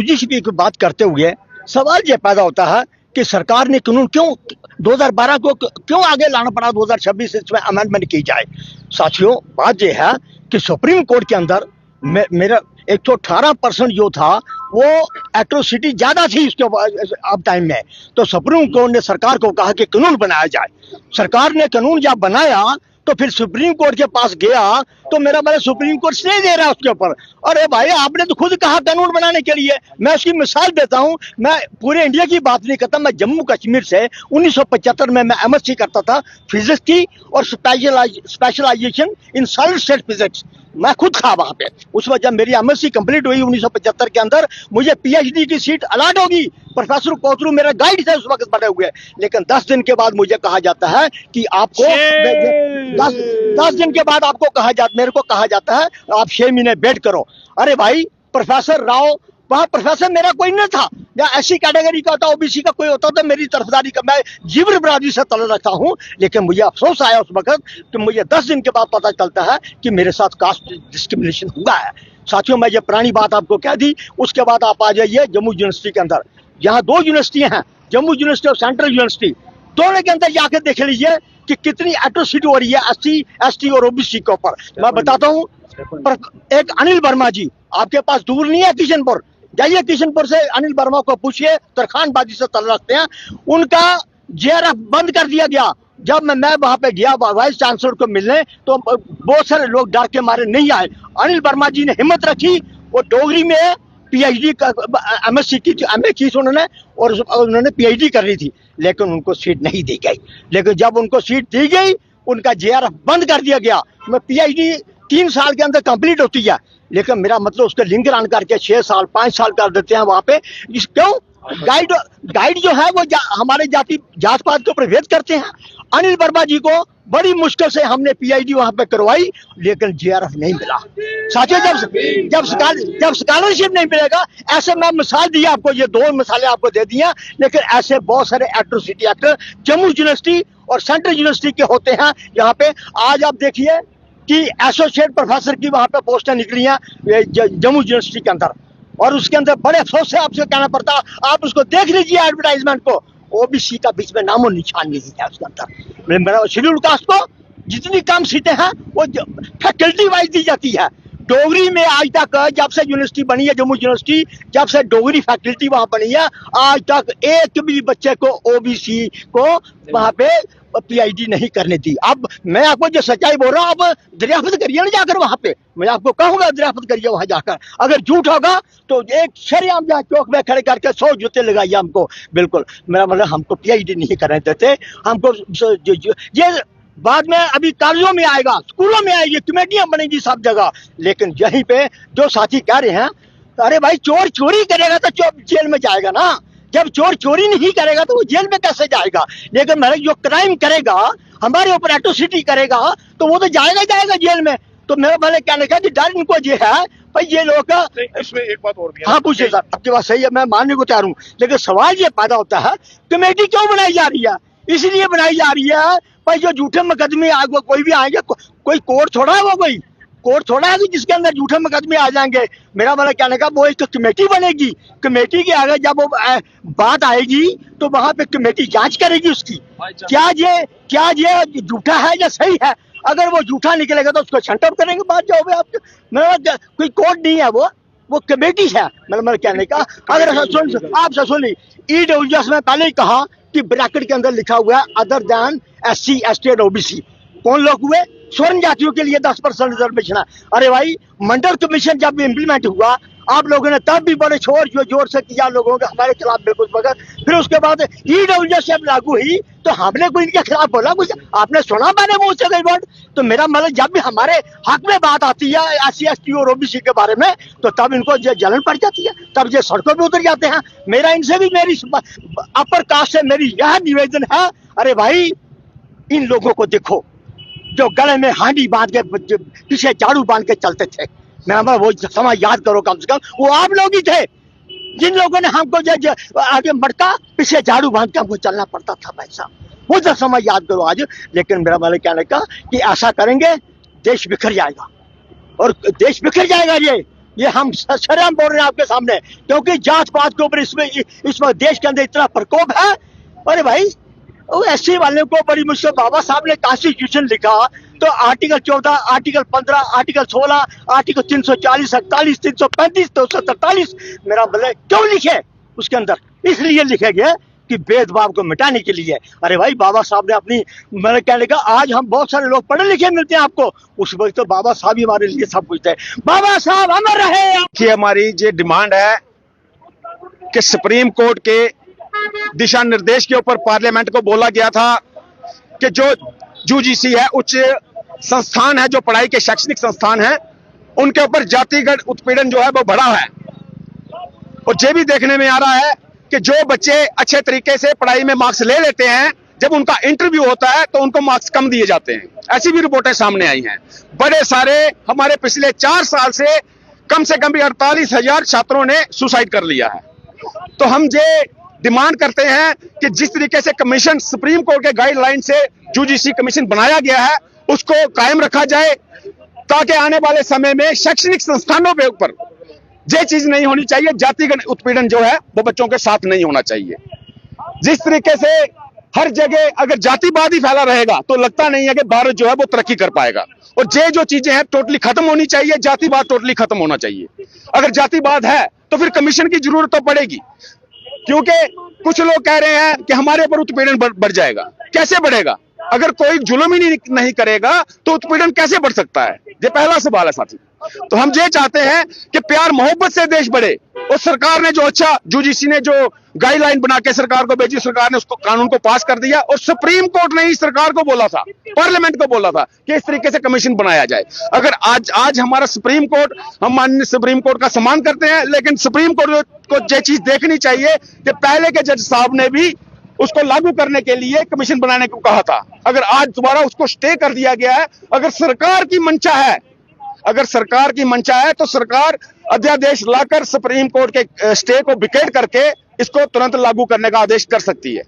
UGC की बात करते हुए सवाल ये पैदा होता है कि सरकार ने कानून क्यों 2012 को क्यों आगे लाना पड़ा, 2026 इसमें अमेंडमेंट की जाए। साथियों, बात यह है कि सुप्रीम कोर्ट के अंदर मेरा 118% जो था वो एट्रोसिटी ज्यादा थी उसके अब टाइम में, तो सुप्रीम कोर्ट ने सरकार को कहा कि कानून बनाया जाए। सरकार ने कानून जब बनाया तो फिर सुप्रीम कोर्ट के पास गया तो मेरा मतलब सुप्रीम कोर्ट स्टे दे रहा है उसके ऊपर। अरे भाई, आपने तो खुद कहा कानून बनाने के लिए। मैं उसकी मिसाल देता हूं, मैं पूरे इंडिया की बात नहीं करता, मैं जम्मू कश्मीर से 1975 में मैं एमएससी करता था फिजिक्स की और specialisation in solid state physics. मैं खुद था वहां पे उस वक्त जब मेरी एमएससी कंप्लीट हुई 1975 के अंदर। मुझे पीएचडी की सीट अलॉट होगी, प्रोफेसर कोथरू मेरा गाइड थे उस वक्त बने हुए, लेकिन 10 दिन के बाद मुझे कहा जाता है कि आपको 10 दिन के बाद आपको मेरे को कहा जाता है आप 6 महीने वेट करो। अरे भाई, प्रोफेसर राव वहां प्रोफेसर मेरा कोई नहीं था, या ऐसी कैटेगरी का होता, ओबीसी का कोई होता तो मेरी तरफदारी का, मैं जीवन बरादरी से तल रखता हूं। लेकिन मुझे अफसोस आया उस वक्त कि मुझे 10 दिन के बाद पता चलता है कि मेरे साथ कास्ट डिस्क्रिमिनेशन हुआ है। साथियों, मैं ये पुरानी बात आपको कह दी। उसके बाद आप आ जाइए जम्मू यूनिवर्सिटी के अंदर। यहाँ 2 यूनिवर्सिटियां हैं, जम्मू यूनिवर्सिटी और सेंट्रल यूनिवर्सिटी। दोनों के अंदर जाकर देख लीजिए कि कितनी एट्रोसिटी हो रही है एससी, एसटी और ओबीसी के ऊपर। मैं बताता हूँ, एक अनिल वर्मा जी, आपके पास दूर नहीं है किशनपुर, जाइए किशनपुर से अनिल वर्मा को पूछिए, तरखानबाजी से तल रखते हैं। उनका जेआरएफ बंद कर दिया गया। जब मैं वहां पे गया वाइस चांसलर को मिलने तो बहुत सारे लोग डर के मारे नहीं आए। अनिल वर्मा जी ने हिम्मत रखी, वो डोगरी में पीएचडी एमएससी की, एमए की उन्होंने, और उन्होंने पीएचडी कर रही थी, लेकिन उनको सीट नहीं दी गई। लेकिन जब उनको सीट दी गई, उनका जेआरएफ बंद कर दिया गया। मैं पीएचडी 3 साल के अंदर कंप्लीट होती है, लेकिन मेरा मतलब उसका लिंक रन करके 6 साल 5 साल कर देते हैं वहां पे। क्यों? गाइड जो है वो हमारे जात पात के ऊपर भेद करते हैं। अनिल वर्मा जी को बड़ी मुश्किल से हमने पीएचडी वहां पे करवाई, लेकिन जेआरएफ नहीं मिला। साथियों, जब स्कॉलरशिप नहीं मिलेगा, ऐसे मैं मिसाल दी आपको, ये 2 मिसालें आपको दे दी हैं, लेकिन ऐसे बहुत सारे एट्रोसिटी एक्ट जम्मू यूनिवर्सिटी और सेंट्रल यूनिवर्सिटी के होते हैं। यहाँ पे आज आप देखिए कि एसोसिएट प्रोफेसर की वहां पे पोस्टें निकली हैं जम्मू यूनिवर्सिटी के अंदर, और उसके अंदर बड़े अफसोस से आपसे कहना पड़ता, आप उसको देख लीजिए एडवर्टाइजमेंट को, ओबीसी का बीच में नामो निशान नहीं है उसके अंदर। मेरा शेड्यूल कास्ट को जितनी कम सीटें हैं वो फैकल्टी वाइज दी जाती है। डोगरी में आज तक, जब से यूनिवर्सिटी बनी है जम्मू यूनिवर्सिटी, जब से डोगरी फैकल्टी वहां बनी है, आज तक एक भी बच्चे को ओबीसी को वहां पे पीएचडी नहीं करने दी। अब मैं आपको जो सच्चाई बोल रहा हूँ, आप दरियाफ्त करिए ना जाकर वहां पे, मैं आपको कहूंगा दरियाफ्त करिए वहां जाकर। अगर झूठ होगा तो एक शरेआम जहाँ चौक में खड़े करके 100 जूते लगाइए हमको। बिल्कुल, मेरा मतलब हमको पीएचडी नहीं करने देते हमको। ये बाद में अभी कॉलेजों में आएगा, स्कूलों में आएगी, कमेटियां बनेगी सब जगह, लेकिन यहीं पे जो साथी कह रहे हैं, अरे भाई, चोर चोरी करेगा तो जेल में जाएगा ना, जब चोर चोरी नहीं करेगा तो वो जेल में कैसे जाएगा। लेकिन मेरा जो क्राइम करेगा, हमारे ऊपर एट्रोसिटी करेगा, तो वो तो जाएगा जेल में। तो मेरा पहले कहने का कि डर इनको ये है भाई, ये लोग इसमें एक बात और भी है। हाँ पूछिए सर, आपकी बात सही है, मैं मानने को तैयार हूँ, लेकिन सवाल ये पैदा होता है कमेटी क्यों बनाई जा रही है? इसलिए बनाई जा रही है भाई, जो झूठे मुकदमे कोई भी आएंगे, कोई कोर्ट थोड़ा है, वो कोई कोर्ट थोड़ा है कि जिसके अंदर झूठे मुकदमे आ जाएंगे। मेरा वाला कहने का वो एक कमेटी बनेगी, कमेटी के आगे जब वो बात आएगी तो वहां पे कमेटी जांच करेगी उसकी, क्या ये झूठा है या सही है। अगर वो झूठा निकलेगा तो उसको शंट आउट करेंगे, बात जो होगी आपके। मेरा कोई कोर्ट नहीं है, वो कमेटी है मेरा कहने का। अगर आप सुनिए, ईडब्ल्यूएस में पहले ही कहा कि ब्रैकेट के अंदर लिखा हुआ है अदर देन एससी, एसटी और ओबीसी। कौन लोग हुए? स्वर्ण जातियों के लिए 10% रिजर्वेशन है। अरे भाई, मंडल कमीशन जब इम्प्लीमेंट हुआ, आप लोगों ने तब भी बड़े जोर से किया लोगों के हमारे खिलाफ बिल्कुल वगैरह। फिर उसके बाद ईडब्ल्यूएस जब लागू हुई तो हमने कोई इनके खिलाफ बोला कुछ? आपने सुना मैंने मुंह से कई बार? तो मेरा मतलब जब भी हमारे हक में बात आती है एससी, एसटी और ओबीसी के बारे में, तो तब इनको जलन पड़ जाती है, तब ये सड़कों पे उतर जाते हैं। मेरा इनसे भी, मेरी अपर कास्ट से मेरी यह निवेदन है, अरे भाई, इन लोगों को देखो जो गले में हांडी बांध के पीछे झाड़ू बांध के चलते थे। मैं वो समय याद करो, कम से कम वो आप लोग ही थे जिन लोगों ने हमको आगे मटका पीछे झाड़ू बांध के हमको चलना पड़ता था भाई साहब, वो जो समय याद करो आज। लेकिन मेरा वाले कहने का कि ऐसा करेंगे देश बिखर जाएगा, और देश बिखर जाएगा। ये ये हम शर्म बोल रहे हैं आपके सामने, क्योंकि जात पात के ऊपर इसमें देश के अंदर इतना प्रकोप है। अरे भाई, वो एससी वाले को बड़ी मुश्किल, बाबा साहब ने कॉन्स्टिट्यूशन लिखा तो आर्टिकल 14, आर्टिकल 15, आर्टिकल 16, आर्टिकल 340, 48, 335, 243 मेरा मतलब क्यों लिखे उसके अंदर? इसलिए लिखे गए कि भेदभाव को मिटाने के लिए। अरे भाई, बाबा साहब ने अपनी, मैंने कहने का, आज हम बहुत सारे लोग पढ़े लिखे मिलते हैं आपको, उस वक्त तो बाबा साहब ही हमारे लिए सब कुछ थे। बाबा साहब अमर रहे। हमारी ये डिमांड है कि सुप्रीम कोर्ट के दिशा निर्देश के ऊपर पार्लियामेंट को बोला गया था कि जो यूजीसी है, उच्च संस्थान है, जो पढ़ाई के शैक्षणिक संस्थान है, उनके ऊपर जातिगत उत्पीड़न जो है वो बढ़ा है। और ये भी देखने में आ रहा है कि जो बच्चे अच्छे तरीके से पढ़ाई में मार्क्स ले लेते हैं, जब उनका इंटरव्यू होता है तो उनको मार्क्स कम दिए जाते हैं। ऐसी भी रिपोर्टें सामने आई हैं। बड़े सारे हमारे पिछले 4 साल से कम भी 48,000 छात्रों ने सुसाइड कर लिया है। तो हम ये डिमांड करते हैं कि जिस तरीके से कमीशन, सुप्रीम कोर्ट के गाइडलाइन से यूजीसी कमीशन बनाया गया है, उसको कायम रखा जाए, ताकि आने वाले समय में शैक्षणिक संस्थानों के ऊपर ये चीज नहीं होनी चाहिए। जातिगत उत्पीड़न जो है वो बच्चों के साथ नहीं होना चाहिए। जिस तरीके से हर जगह अगर जातिवाद ही फैला रहेगा तो लगता नहीं है कि भारत जो है वो तरक्की कर पाएगा। और ये जो चीजें हैं टोटली खत्म होनी चाहिए, जातिवाद टोटली खत्म होना चाहिए। अगर जातिवाद है तो फिर कमीशन की जरूरत तो पड़ेगी, क्योंकि कुछ लोग कह रहे हैं कि हमारे ऊपर उत्पीड़न बढ़ जाएगा। कैसे बढ़ेगा? अगर कोई जुल्म ही नहीं करेगा तो उत्पीड़न कैसे बढ़ सकता है? ये पहला सवाल है साथी। तो हम ये चाहते हैं कि प्यार मोहब्बत से देश बढ़े। और सरकार ने जो अच्छा, यूजीसी ने जो गाइडलाइन बना के सरकार को भेजी, सरकार ने उसको कानून को पास कर दिया। और सुप्रीम कोर्ट ने ही सरकार को बोला था, पार्लियामेंट को बोला था कि इस तरीके से कमीशन बनाया जाए। अगर आज हमारा सुप्रीम कोर्ट, हम माननीय सुप्रीम कोर्ट का सम्मान करते हैं, लेकिन सुप्रीम कोर्ट को ये चीज देखनी चाहिए कि पहले के जज साहब ने भी उसको लागू करने के लिए कमीशन बनाने को कहा था। अगर आज दोबारा उसको स्टे कर दिया गया है, अगर सरकार की मंशा है तो सरकार अध्यादेश लाकर सुप्रीम कोर्ट के स्टे को विकेट करके इसको तुरंत लागू करने का आदेश कर सकती है।